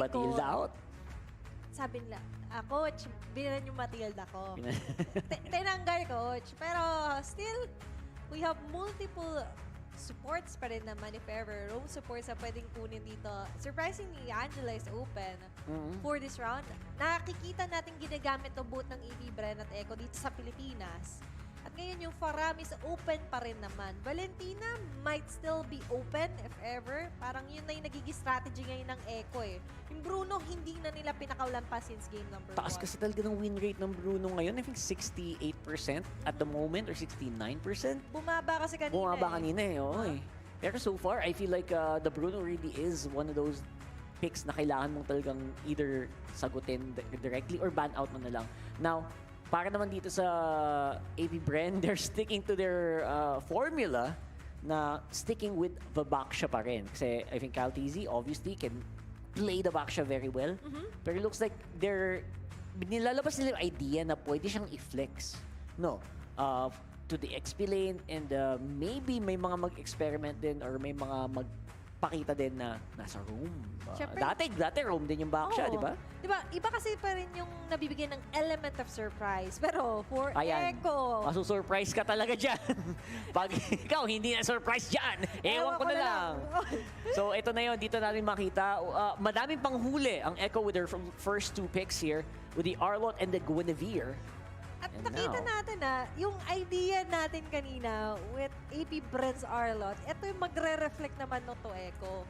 Matilda out. Sabi nila, coach, binan yung Matilda ko. Tinanggal, coach. Pero still, we have multiple supports pa rin naman if ever. Roam supports na pwedeng kunin dito. Surprisingly, Angela is open for this round. Nakikita natin ginagamit to both ng EV BREN at Echo dito sa Pilipinas. At ngayon yung Faramis open pa rin naman. Valentina might still be open if ever. Parang yun na yung nagiging strategy ngayon ng Echo eh. Yung Bruno hindi na nila pinakawalan pa since game number 1. Taas kasi talaga ng win rate ng Bruno ngayon. I think 68% at the moment or 69%. Bumaba kasi kanina Bumaba kanina eh. Oo eh. Pero so far, I feel like the Bruno really is one of those picks na kailangan mong talagang either sagutin directly or ban out mo na lang. Now, para naman dito sa AB BREN, they're sticking to their formula na sticking with the Baksha pa rin. Kasi I think Calteezy obviously can play the Baksha very well. Pero it looks like nilalabas nila yung idea na pwede siyang i-flex. No. To the XP lane and maybe may mga mag-experiment din or may mga magpakita din na nasa room. Dati room din yung Baksha, di ba? Di ba? Iba kasi pa rin yung nabibigyan ng element of surprise. Pero for Echo... Masu-surprise ka talaga dyan. Pag ikaw hindi na-surprise dyan, ewan ko na lang. So ito na yun, dito natin makita. Madaming panghuli ang Echo with their first 2 picks here with the Arlott and the Guinevere. At nakita natin na yung idea natin kanina with AP BREN's Arlott, ito yung magre-reflect naman no to Echo.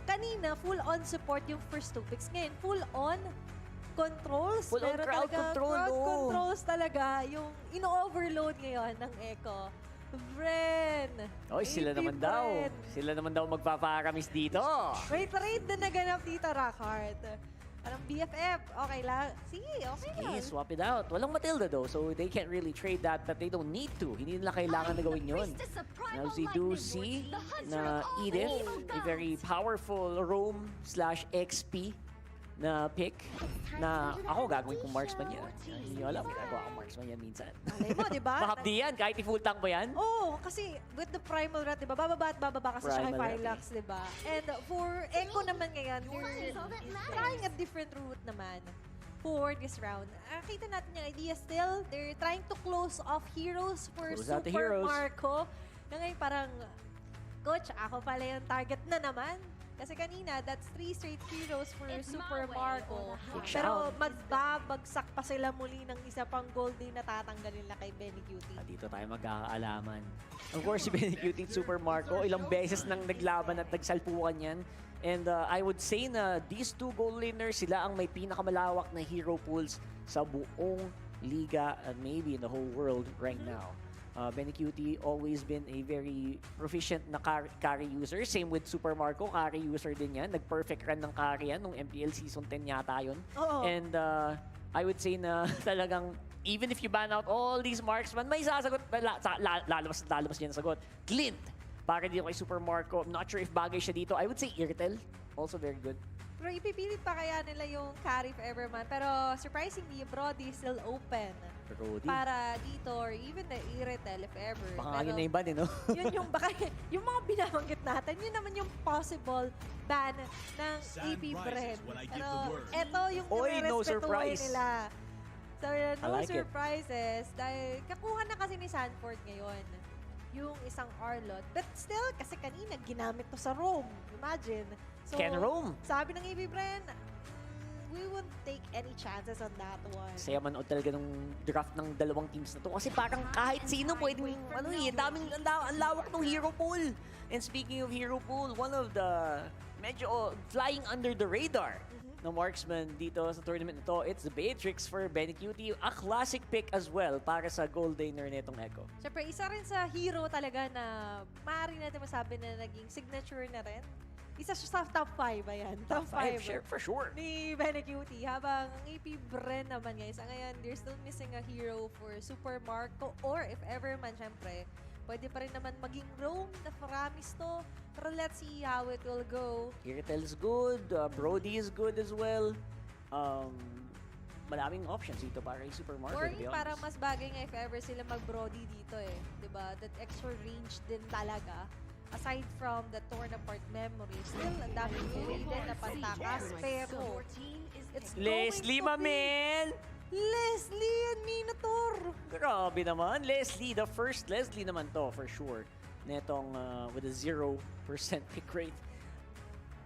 Kanina, full-on support yung first 2 picks. Ngayon, full-on controls. Full-on crowd control. Crowd controls talaga yung ino-overload ngayon ng Echo. BREN! Oy, sila naman daw. Sila naman daw magpaparamis dito. May trade na naganap dito, Rockhart. Parang BFF, okay lang. Sige, okay lang. Swap it out. Walang Matilda though, so they can't really trade that, but they don't need to. Hindi nila kailangan na gawin yun. Now, we do see na Edith, a very powerful roam/XP na pick na ako gagawin kong marksman yan. Hindi nyo alam, ginagawa akong marksman yan minsan. Alay mo, di ba? Mahapdi yan, kahit i-full tank mo yan. Oo, kasi with the primal rat, di ba? Bababa at bababa kasi siya kay Firelox, di ba? And for Echo naman ngayon, they're trying a different route naman for this round. Kita natin yung idea still. They're trying to close off heroes for Super Marco. Na ngayon parang, coach, ako pala yung target na naman. Kasi kanina, that's 3 straight heroes for Super Marco. Pero magbabagsak pa sila muli ng isa pang gold din na tatanggalin na kay Benny Cutie. Dito tayo magkakaalaman. Of course, si Benny Cutie at Super Marco, ilang beses nang naglaban at nagsalpukan yan. And I would say na these 2 gold laners, sila ang may pinakamalawak na hero pools sa buong liga and maybe in the whole world right now. Benny Cutie always been a very proficient na carry user. Same with Super Marco, carry user din yan. Nag-perfect run ng carry yan nung MPL Season 10 yata yun. And I would say na talagang even if you ban out all these marksman, may sasagot, lalabas niya na sagot. Clint, para dito kay Super Marco. I'm not sure if bagay siya dito. I would say Irtel, also very good. Pero ipipilit pa kaya nila yung carry for Everman. Pero surprisingly, Brody is still open. Brody. Para dito or even the Irtel if ever. Baka yun na yung ban eh, no? Yun yung baka, yung mga binabanggit natin, yun naman yung possible ban ng AP BREN. Pero eto yung nire-respetuhin nila. So no surprises. Dahil kakuha na kasi ni Sanford ngayon yung isang Arlott. But still, kasi kanina, ginamit to sa roam. Imagine. So, Can roam. Sabi ng EV BREN, we won't take any chances on that one. Saya manood talaga ng draft ng dalawang teams na to. Kasi parang kahit sino pwedeng, ang lawak ng hero pool. And speaking of hero pool, one of the medyo flying under the radar na marksman dito sa tournament na to, it's the Beatrix for Benny Cutie. A classic pick as well para sa gold laner nitong Echo. Siyempre, isa rin sa hero talaga na maaari natin masabi na naging signature na rin. Isa siya sa top 5, ayan. Top 5 sure, for sure. Ni Benny Cutie. Habang ang AP BREN naman guys, ngayon, they're still missing a hero for Super Marco or if ever man, syempre, pwede pa rin naman maging roam na Faramis to. Pero let's see how it will go. Irtel's good. Brody is good as well. Maraming options dito para kay Super Marco. Or parang mas bagay nga if ever sila mag-Brody dito eh. Diba? That extra range din talaga. aside from the torn apart memories, still ang daming din na patakas. Pero it's Leslie, going to be mamel! Leslie and Minotaur. Grabe naman. Leslie, the first Leslie naman to for sure. Netong with a 0% pick rate.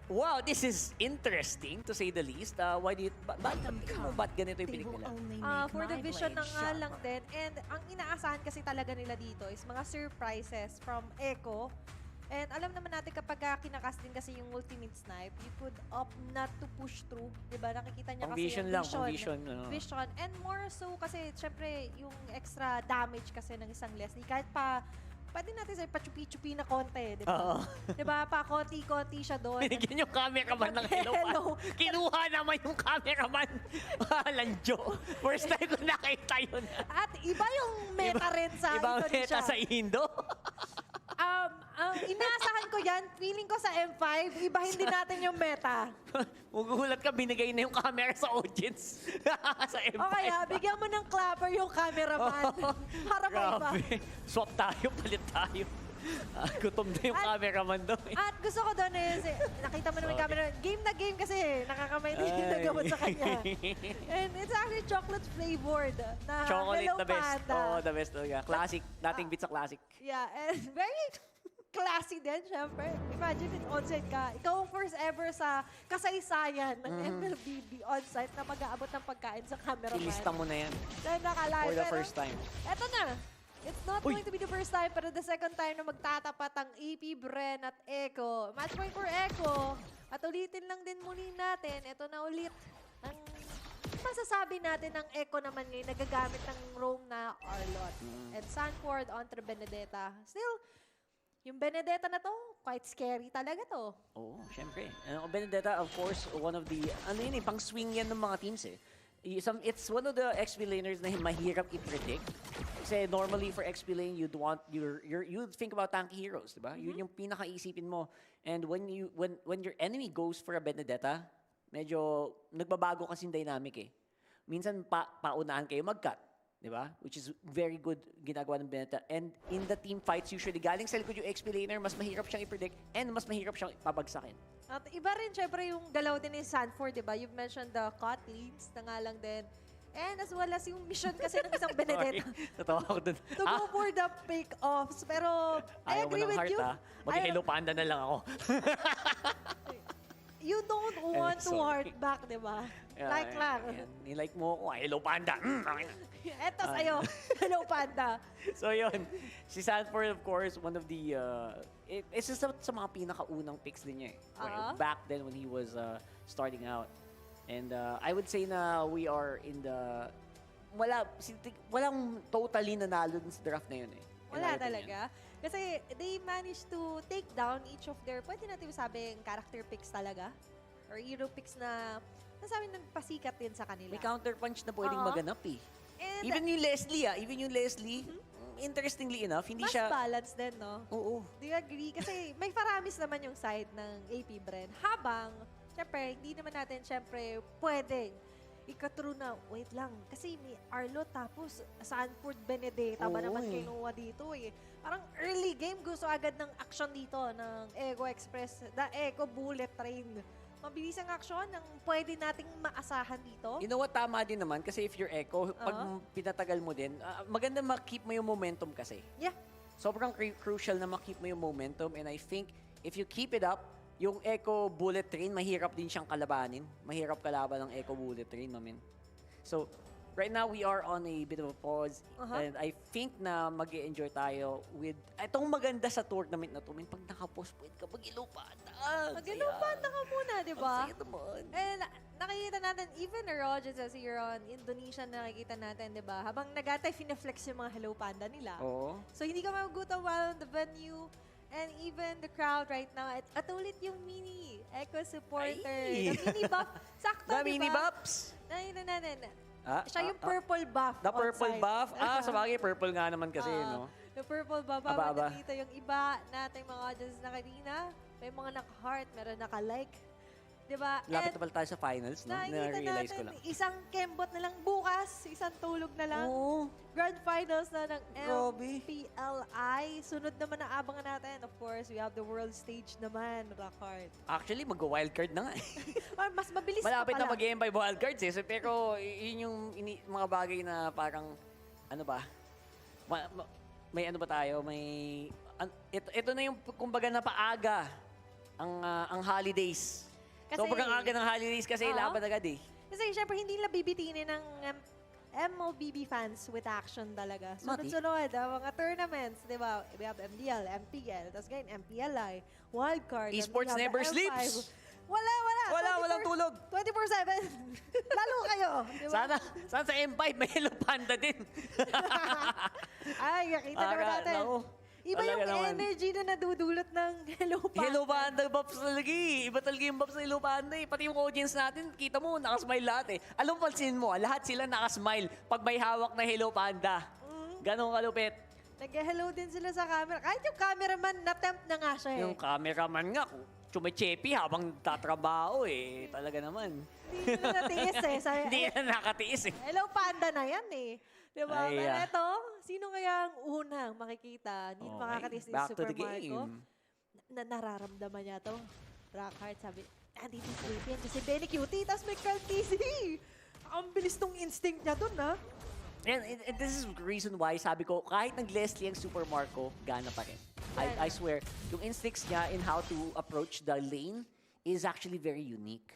Wow, this is interesting to say the least. Why do you, ba't ganito yung pinik nila? For the vision na nga lang din. And ang inaasahan kasi talaga nila dito is mga surprises from Echo. And alam naman natin kapag kinakast din kasi yung ultimate snipe, you could opt not to push through. Diba? Nakikita niya Pang kasi vision yung lang, vision. pang vision. Vision. And more so kasi syempre yung extra damage kasi ng isang Leslie. Kahit pa, pwede natin sa pa-chupi-chupi na konti. Diba? Oo. Diba? Pa konti-konti siya doon. Binigyan yung cameraman ng hello. Kinuha naman yung cameraman. Lanjo. First time ko nakita yun. At iba yung meta rin sa Ibang Indonesia. meta sa Indo. Ang inaasahan ko yan, feeling ko sa M5, ibahin din natin yung meta. Magugulat ka, binigay na yung camera sa audience. Sa M5. O kaya, bigyan mo ng clapper yung cameraman. Para may iba. Grabe. Swap tayo, palit tayo. Gutom na yung cameraman doon. At gusto ko doon is, nakita mo naman yung camera, game na game kasi, nakakamay din yung nagamot sa kanya. And it's actually chocolate flavored na Chocolate, Hello the best. Panda. Oh, the best talaga. Classic. Dating beat sa classic. Yeah, and very classy din, syempre. Imagine it onsite ka. Ikaw ang first ever sa kasaysayan ng MLBB onsite na mag-aabot ng pagkain sa cameraman. Ilista mo na yan. Na nakalive. For the first time. Eto na. It's not going to be the first time, pero the second time na magtatapat ang AP, BREN at Echo. Match point for Echo. At ulitin lang din muli natin. Ito na ulit. Ang masasabi natin ng Echo naman ngayon, nagagamit ng roam na Arlot. And Sanford onto Benedetta. Still, yung Benedetta na to, quite scary talaga to. Oo, syempre. Benedetta, of course, one of the, pang swing yan ng mga teams eh. It's one of the XP laners na mahirap i-predict. Kasi normally for XP lane, you'd think about tanky heroes, di ba? Yun yung pinaka-isipin mo. And when your enemy goes for a Benedetta, medyo nagbabago kasing dynamic eh. Minsan paunahan kayo mag-cut, di ba? Which is very good ginagawa ng Benedetta. And in the team fights, usually galing sa likod yung XP laner, mas mahirap siyang i-predict and mas mahirap siyang pabagsakin. At iba rin, syempre, yung dalaw din ni Sanford, di ba? You've mentioned the cut leads na nga lang din. And as well as yung mission kasi ng isang Benedetta. Natawa ako dun. To go for the pick-offs. Pero, I agree with you. Mag-hello panda na lang ako. You don't want to heart back, di ba? Like lang. Nilike mo ako, hello panda. Eto sa'yo, hello panda. So yun, si Sanford of course, one of the, it's just sa mga pinakaunang picks din niya eh. Back then when he was starting out. And I would say na we are in the, walang totally nanalo dun sa draft na yun eh. Wala talaga. Kasi they managed to take down each of their, pwede natin sabing character picks talaga. Or hero picks na, nasabi nagpasikat din sa kanila. May counterpunch na pwedeng maganap eh. And even yung Leslie, interestingly enough, hindi mas siya... balance din, no? Oo. Do you agree? Kasi may paramis naman yung side ng AP BREN. Habang, syempre, hindi naman natin, syempre, pwedeng ika-true na, wait lang, kasi may Arlo tapos Sanford Benedetta ba naman kinuha dito eh. Parang early game, gusto agad ng action dito ng Echo Express, the Echo Bullet Train. Mabilis ang action ng pwede nating maasahan dito. You know what, tama din naman kasi if you're Echo, pag pinatagal mo din, maganda ma-keep mo yung momentum kasi. Yeah. Sobrang crucial na ma-keep mo yung momentum and I think if you keep it up, yung Echo Bullet Train, mahirap din siyang kalabanin. Mahirap kalaban ng Echo Bullet Train, mamin. So, right now, we are on a bit of a pause. And I think na mag-e-enjoy tayo with... Itong maganda sa tournament na to, pag nakapost, pwede ka mag-ilupanda. Mag-ilupanda ka muna, di ba? Ang saya naman. And nakikita natin, even Roger says here on Indonesia, nakikita natin, di ba? Habang nagatay, fina-flex yung mga Hello Panda nila. Oo. So, hindi ka magugutom while in the venue. And even the crowd right now, at ulit yung mini Echo supporter. Ay! The mini buff. Sakto, The di ba? mini buffs. Siya yung purple buff. The purple onside. buff? Sa bagay, purple nga naman kasi, no? The purple buff. Aba. Dito yung iba nating mga audience na kanina. May mga naka-heart, meron naka-like. Diba? Lapit And na pala tayo sa finals, no? nakikita Na-realize ko natin, lang. isang kembot na lang bukas, isang tulog na lang. Oo. Grand finals na ng Grabe. MPLI. Sunod naman ang abangan natin. Of course, we have the world stage naman, Rockheart. Actually, mag-wildcard na nga. Mas mabilis Malapit pa na pala. mag-game by wildcards eh. So, pero yun yung mga bagay na parang, ano ba? May ano ba tayo? Ito na yung kumbaga na paaga ang holidays. Kasi- Sobrang aga ng holidays kasi Oo. laban agad eh. Kasi syempre, hindi nila bibitinin ng MLBB fans with action talaga. Mati. Sunod-sunod, ang mga tournaments, di ba? We have MPL, MPL, tapos ngayon MPLI, wildcard. Esports and we have never the sleeps. Wala. Walang tulog. 24/7. Lalo kayo. Di ba? Sana sa M5 may Hello Panda din. Ay, nakita naman natin. Naku. Iba Talaga yung naman. energy na nadudulot ng Hello Panda. Hello Panda Buffs talaga eh. Iba talaga yung Buffs ng Hello Panda eh. Pati yung audience natin, kita mo, nakasmile lahat eh. Alam mo, pansin mo, lahat sila nakasmile pag may hawak na Hello Panda. Ganong kalupit. Nag-hello din sila sa camera. Kahit yung cameraman, na-tempt na nga siya eh. Yung cameraman nga, chumechepi habang tatrabaho eh. Talaga naman. Hindi na natiis eh. Sabi, Hindi na nakatiis eh. Hello Panda na yan eh. Diba? Ay, Pero ah. ito, sino kaya ang unang makikita? Hindi makakatiis ni back to Super the Marco. game. Nararamdaman niya to. Rockheart sabi, dito si Fabian, si Benny Cutie, tapos may Carl TC. Ang bilis tong instinct niya dun, ha? And this is the reason why sabi ko, kahit nag-Leslie ang Super Marco, gana pa rin. I swear, yung instincts niya in how to approach the lane is actually very unique.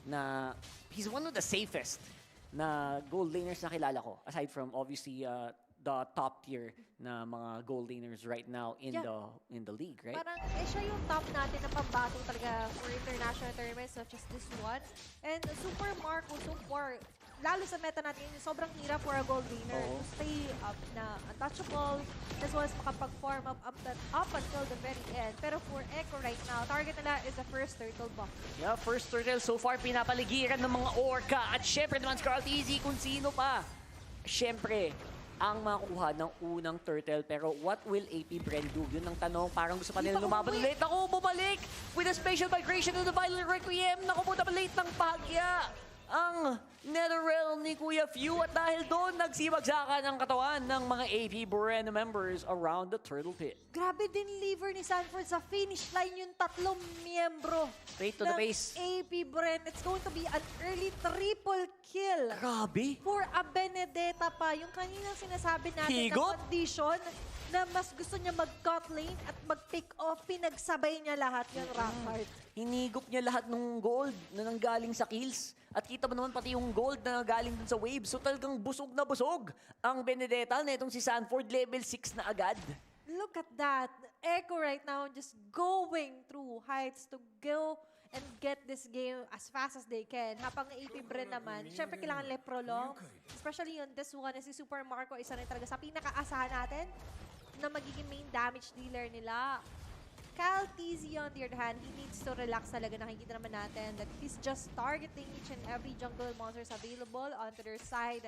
Na he's one of the safest na gold laners na kilala ko. Aside from obviously the top tier na mga gold laners right now in the league, right? Parang siya yung top natin na pambato talaga for international tournaments such as this one. And Super Marco, so far, lalo sa meta natin, sobrang hirap for a gold winner Oo. to stay up na untouchable as well as makapag-form up until the very end. Pero for Echo right now, target nila is the first turtle buff. Yeah, first turtle so far pinapaligiran ng mga orca. At syempre naman si Carl TZ kung sino pa. Syempre, ang makuha ng unang turtle. Pero what will AP BREN do? Yun ang tanong. Parang gusto pa nila Di pa lumaban umuwi. ulit. Ako, bumalik with a special migration to the Violent Requiem. Naku po, late ng bahagya ang Netherrealm ni Kuya Few. At dahil doon, nagsibagsakan ang katawan ng mga AP BREN members around the turtle pit. Grabe din liver ni Sanford sa finish line yung tatlong miyembro. Straight to the ng base. AP BREN. It's going to be an early triple kill. Grabe. For a Benedetta pa, yung kaninang sinasabi natin Higot? na condition na mas gusto niya mag-cut lane at mag-pick off, pinagsabay niya lahat yung Rockheart. Hinigop niya lahat ng gold na nanggaling sa kills. At kita mo naman pati yung gold na galing dun sa wave. So talagang busog na busog ang Benedetta na itong si Sanford, level 6 na agad. Look at that. Echo right now just going through heights to go and get this game as fast as they can. Habang AP BREN naman, syempre kailangan nila prolong. Especially on this one, si Super Marco, isa rin talaga sa pinakaasahan natin na magiging main damage dealer nila. Kyle TZ on the other hand, he needs to relax talaga. Nakikita naman natin that he's just targeting each and every jungle monsters available onto their side.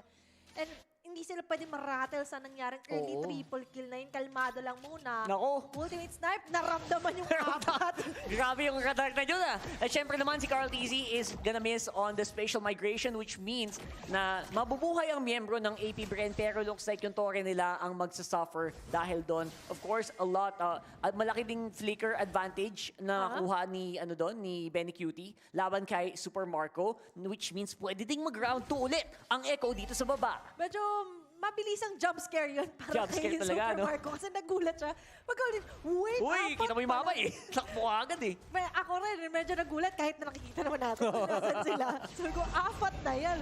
And hindi sila pwede marattle sa nangyaring early Oo. triple kill na yun. Kalmado lang muna. Nako. Ultimate snipe, naramdaman yung apat. Grabe yung kadark na yun ah. At syempre naman si Carl TZ is gonna miss on the spatial migration, which means na mabubuhay ang miyembro ng AP BREN, pero looks like yung tore nila ang magsasuffer dahil doon. Of course, malaki ding flicker advantage na nakuha ni ni Benny Cutie laban kay Super Marco, which means pwede ding mag-round 2 ulit ang Echo dito sa baba. Medyo mabilis ang jump scare yun para Jump scare kay talaga, Super no? Marco. Kasi nagulat siya. Pagkaulit, wait, Uy, apat kita mo yung pala. mama eh. Takbo ka agad eh. Ako rin, medyo nagulat kahit na nakikita naman natin kung nasan sila. So ko, apat na yan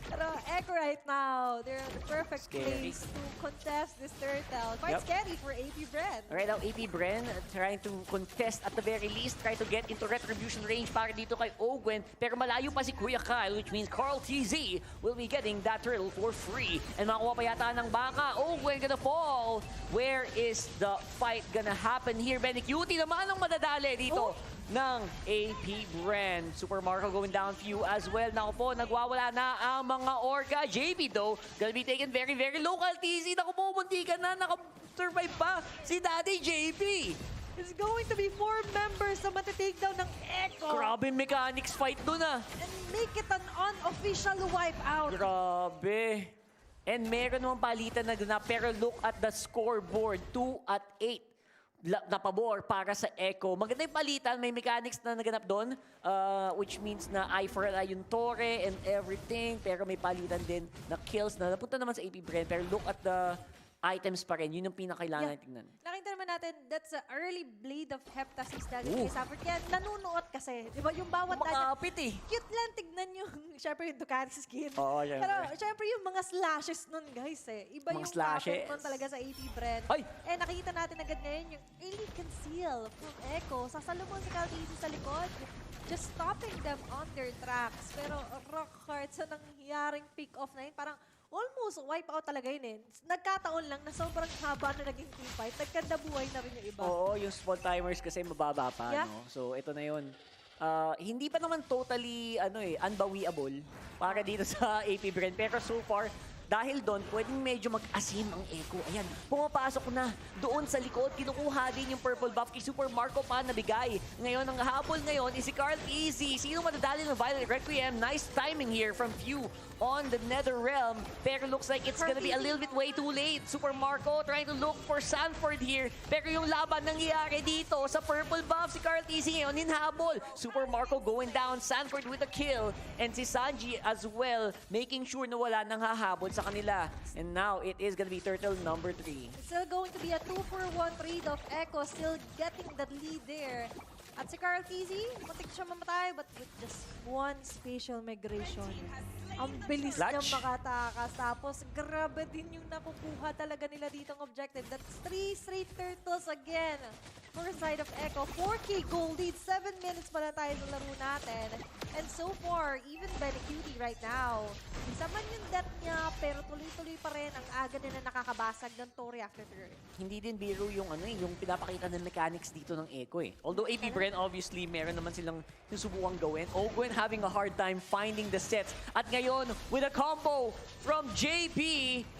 Pero Echo right now, they're in the perfect Scary. place to contest this turtle. Quite Yep. scary for AP BREN. Right now, AP BREN trying to contest at the very least, try to get into retribution range para dito kay Ogwen. Pero malayo pa si Kuya Kyle, which means Carl TZ will be getting that turtle for free. And makuha pa yata ng baka. Ogwen gonna fall. Where is the fight gonna happen here? Benny Cutie naman ang madadali dito ng AP BREN. Super Marco going down few as well. Naku po, nagwawala na ang mga orca. JP though, gonna be taken very, very local. TZ, naku po, munti ka na. Naka-survive pa si Daddy JP. It's going to be 4 members na matitake down ng Echo. Grabe mechanics fight dun ah. And make it an unofficial wipeout. Grabe. And meron namang palitan na ganap, pero look at the scoreboard, 2-8. Na pabor para sa Echo. Maganda yung palitan, may mechanics na naganap doon, which means na eye for eye yung Torre and everything, pero may palitan din na kills na napunta naman sa AP BREN, pero look at the items pa rin. Yun yung pinakailangan natin tingnan. Nakita naman natin, that's an early blade of Heptasis dahil kay Sanford. Kaya nanunuot kasi. Di ba yung bawat Makapit eh. Cute lang tignan yung, syempre yung Ducati skin. Oo, syempre. Pero syempre yung mga slashes nun guys eh. Iba Mga yung slashes. pattern nun talaga sa AP BREN. Ay! Eh nakikita natin agad ngayon yung early conceal from Echo. Sasalubong si Caltisi sa likod. Just stopping them on their tracks. Pero rock hard sa nangyaring pick-off na yun. Parang almost wipe out talaga yun eh. Nagkataon lang na sobrang haba na naging team fight. Nagkanda buhay na rin yung iba. Oo, yung spawn timers kasi mababa pa. Yeah. No? So, ito na yun. Hindi pa naman totally unbawiable para dito sa AP BREN. Pero so far, dahil doon, pwedeng medyo mag-asim ang Echo. Ayan, pumapasok na doon sa likod. Kinukuha din yung purple buff kay Super Marco pa nabigay. Ngayon, ang habol ngayon is si Carl Easy. Sino madadali ng Violet Requiem? Nice timing here from Few on the Nether Realm. Pero looks like it's gonna be a little bit way too late. Super Marco trying to look for Sanford here. Pero yung laban nangyayari dito sa purple buff, si Carl Easy ngayon hinhabol. Super Marco going down, Sanford with a kill. And si Sanji as well, making sure na wala nang hahabol sa kanila. And now, it is gonna be turtle number 3. It's still going to be a 2-for-1 trade of Echo, still getting the lead there. At si Carl Tizzy, matik siya mamatay, but with just one spatial migration. Ang bilis niya makatakas. Tapos, grabe din yung nakukuha talaga nila ditong objective. That's 3 straight turtles again. For side of Echo, 4K gold lead. 7 minutes pa na tayo sa laro natin. And so far, even Benecutie right now, isa man yung death niya, pero tuloy-tuloy pa rin ang aga nila nakakabasag ng Torre after third. Hindi din biro yung yung pinapakita ng mechanics dito ng Echo eh. Although AP BREN obviously meron naman silang susubukang gawin. Ogwen having a hard time finding the sets. At ngayon, with a combo from JP,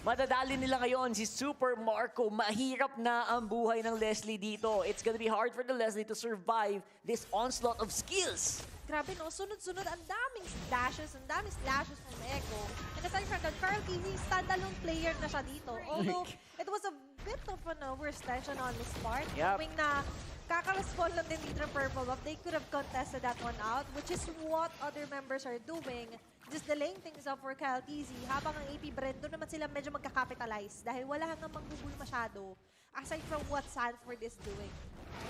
madadali nila ngayon si Super Marco. Mahirap na ang buhay ng Leslie dito. It's gonna be hard for the Leslie to survive this onslaught of skills. Grabe no, sunod-sunod, ang daming dashes, ang daming slashes from Echo. And aside from that, Carl Tizzy, standalone player na siya dito. Although, it was a bit of an overextension on his part. Knowing na kaka-respond lang din dito ng purple buff, they could have contested that one out, which is what other members are doing. Just delaying things up for Kyle Tizzy. Habang ang AP BREN, doon naman sila medyo magka-capitalize dahil wala hanggang manggugulo masyado aside from what Sanford is doing.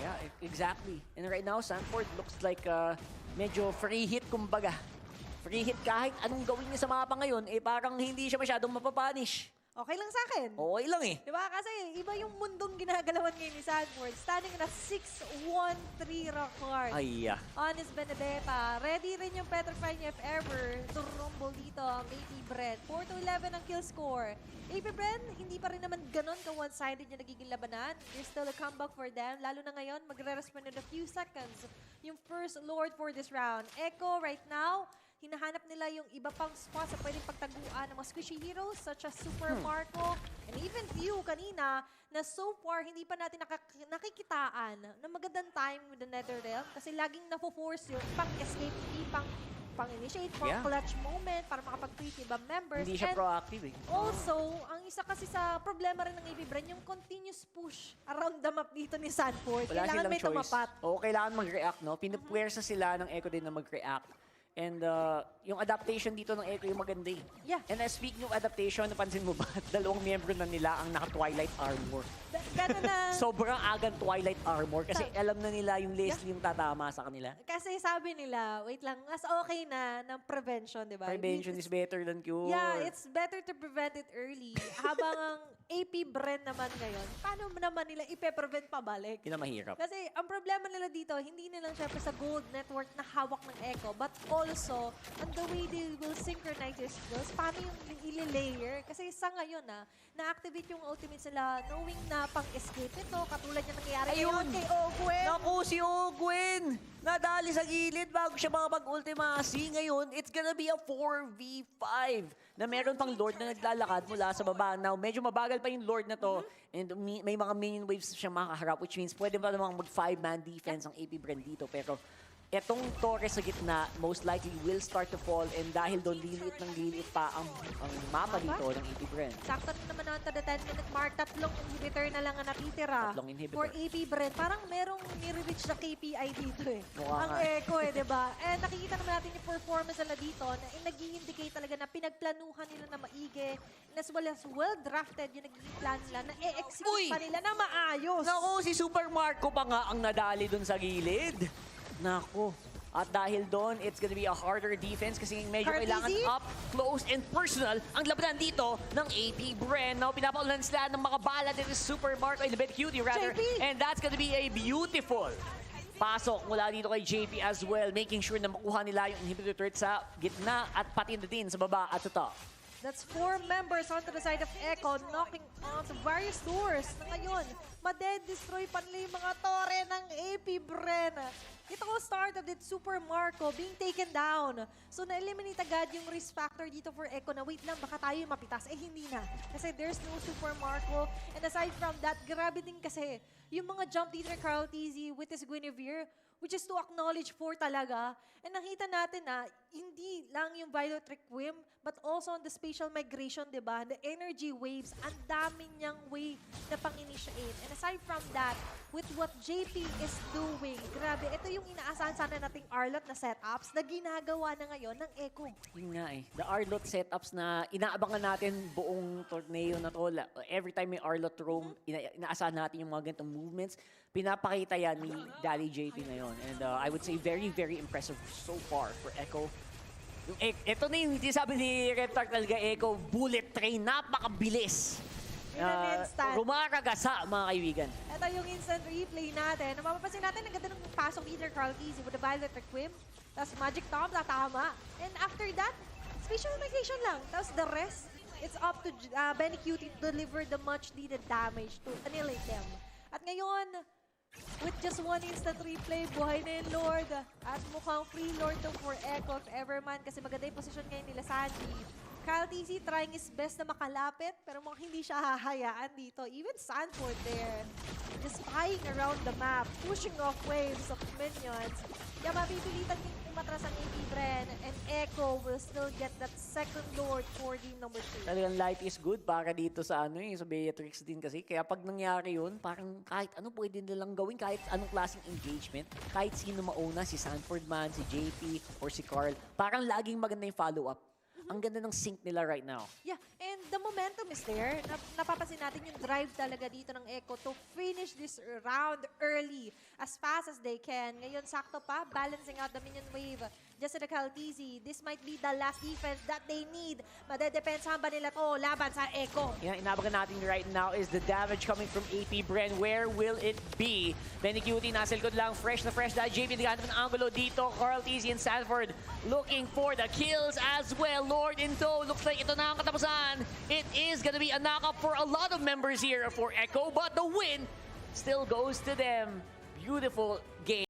Yeah, exactly. And right now, Sanford looks like medyo free hit kumbaga. Free hit kahit anong gawin niya sa mapa ngayon, parang hindi siya masyadong mapapanish. Okay lang sa akin. Okay lang eh. Diba? Kasi iba yung mundong ginagalawan ngayon ni Sanford. Standing in a 6-1-3 record. Ay, Honest Benedetta. Ready rin yung Petrify niya if ever to rumble dito ang AP BREN. 4-11 ang kill score. AP BREN, hindi pa rin naman ganon ka one-sided yung nagiging labanan. There's still a comeback for them. Lalo na ngayon, magre-respond in a few seconds yung first Lord for this round. Echo right now, hinahanap nila yung iba pang spots na pwedeng pagtaguan ng mga squishy heroes such as Super Marco and even Few kanina na so far hindi pa natin nakikitaan na magandang time with the Nether Realm kasi laging na-force yung pang-escape, hindi pang-initiate, pang-clutch moment para makapag-tweet iba members. Hindi siya proactive eh. Also, ang isa kasi sa problema rin ng AP BREN, yung continuous push around the map dito ni Sanford. Wala Kailangan silang may choice. tumapat. Oo, kailangan mag-react, no? Pinupwersa sila ng Echo din na mag-react. And yung adaptation dito ng Echo yung maganda eh. Yeah. And speaking of adaptation, napansin mo ba? Dalawang miyembro na nila ang naka-Twilight armor. Gano'n na... Sobrang agang Twilight armor kasi alam na nila yung Leslie yung tatama sa kanila. Kasi sabi nila, wait lang, mas okay na ng prevention, di ba? Prevention is better than cure. Yeah, it's better to prevent it early. Habang ang AP BREN naman ngayon, paano naman nila ipe-prevent pabalik? Yun ang mahirap. Kasi ang problema nila dito, hindi na lang syempre sa gold network na hawak ng Echo, but also on the way they will synchronize their skills, paano yung ili-layer. Kasi sa ngayon na-activate yung ultimates nila knowing na pang-escape ito, katulad yung nangyayari ngayon kay Ogwen. Naku, si Ogwen! Nadali sa gilid bago siya makapag-ultimacy. Ngayon, it's gonna be a 4v5 na meron pang Lord na naglalakad mula sa baba. Now, medyo mabagal pa yung Lord na to and may mga minion waves siya makaharap, which means pwede pa namang mag-5-man defense ang AP BREN dito. Pero etong torre sa gitna most likely will start to fall and dahil doon liliit pa ang mapa dito ng AP BREN. Sakto na naman on to the 10-minute mark. Tatlong inhibitor na lang ang natitira Tatlong inhibitor. for AP BREN. Parang merong nire-reach na KPI dito eh. Mukha Ang nga. Echo eh, diba? And nakikita naman natin yung performance nila dito na nag-i-indicate talaga na pinagplanuhan nila na maigi and as well-drafted yung naging plan nila na e-execute pa nila na maayos. Naku, si Super Marco pa nga ang nadali doon sa gilid. Naku. At dahil doon, it's gonna be a harder defense kasi medyo kailangan up, close, and personal ang labanan dito ng AP BREN. Now, pinapaulan sila ng mga bala dito si Super Marco, a bit cutie rather. JP. And that's gonna be a beautiful pasok mula dito kay JP as well, making sure na makuha nila yung inhibitor turret sa gitna at pati na din sa baba at sa top. That's 4 members onto the side of Echo knocking on to various doors na ngayon. Maded-destroy pa nila yung mga tore ng AP BREN. Ito ko start of the Super Marco being taken down. So na-eliminate agad yung risk factor dito for Echo na wait lang, baka tayo yung mapitas. Eh hindi na. Kasi there's no Super Marco. And aside from that, grabe din kasi yung mga jump dito ni Carl TZ with his Guinevere, which is to acknowledge 4 talaga. And nakita natin na hindi lang yung Violet Requiem, but also on the spatial migration, di ba? The energy waves, ang dami niyang way na pang-initiate. And aside from that, with what JP is doing, grabe, ito yung inaasahan sana nating Arlot na setups na ginagawa na ngayon ng Echo. Yun nga eh. The Arlot setups na inaabangan natin buong torneo na to. Every time may Arlot roam, inaasahan natin yung mga ganitong movements. Pinapakita yan ni Daddy JP ngayon. And I would say very, very impressive so far for Echo. Ito na yung sabi ni Reptar talaga, Echo, bullet train, napakabilis. In an instant. Rumaragasa, mga kaibigan. Ito yung instant replay natin. Mapapansin natin, ang ganda ng pasok ni either Carl Easy with the Violet Requiem. Tapos Magic Tom, tatama. And after that, spatial migration lang. Tapos the rest, it's up to Benny Cutie to deliver the much needed damage to annihilate them. At ngayon, with just one instant replay, buhay na yung Lord. At mukhang free Lord to for Echo if ever man kasi maganda yung position ngayon nila Sandy. Kyle TC trying his best na makalapit pero mukhang hindi siya hahayaan dito. Even Sanford there, just spying around the map, pushing off waves of minions. Kaya mapipilitan yung umatras ang AP BREN and Echo will still get that second Lord for game number 2. Talagang life is good para dito sa sa Beatrix din kasi. Kaya pag nangyari yun, parang kahit ano pwede nilang gawin, kahit anong klaseng engagement, kahit sino mauna, si Sanford man, si JP, or si Carl, parang laging maganda yung follow-up. Ang ganda ng sync nila right now. Yeah, and the momentum is there. Napapansin natin yung drive talaga dito ng Echo to finish this round early, as fast as they can. Ngayon, sakto pa, balancing out the minion wave. Just to the Caltizi, this might be the last defense that they need. Madedepensahan ba nila to laban sa Echo? Yan, inabagan natin right now is the damage coming from AP BREN. Where will it be? Benny Cutie, nasa likod lang. Fresh na fresh dahil JP naghanap ng angulo dito. Carl TZ and Sanford looking for the kills as well. Lord in tow. Looks like ito na ang katapusan. It is gonna be a knock-up for a lot of members here for Echo, but the win still goes to them. Beautiful game.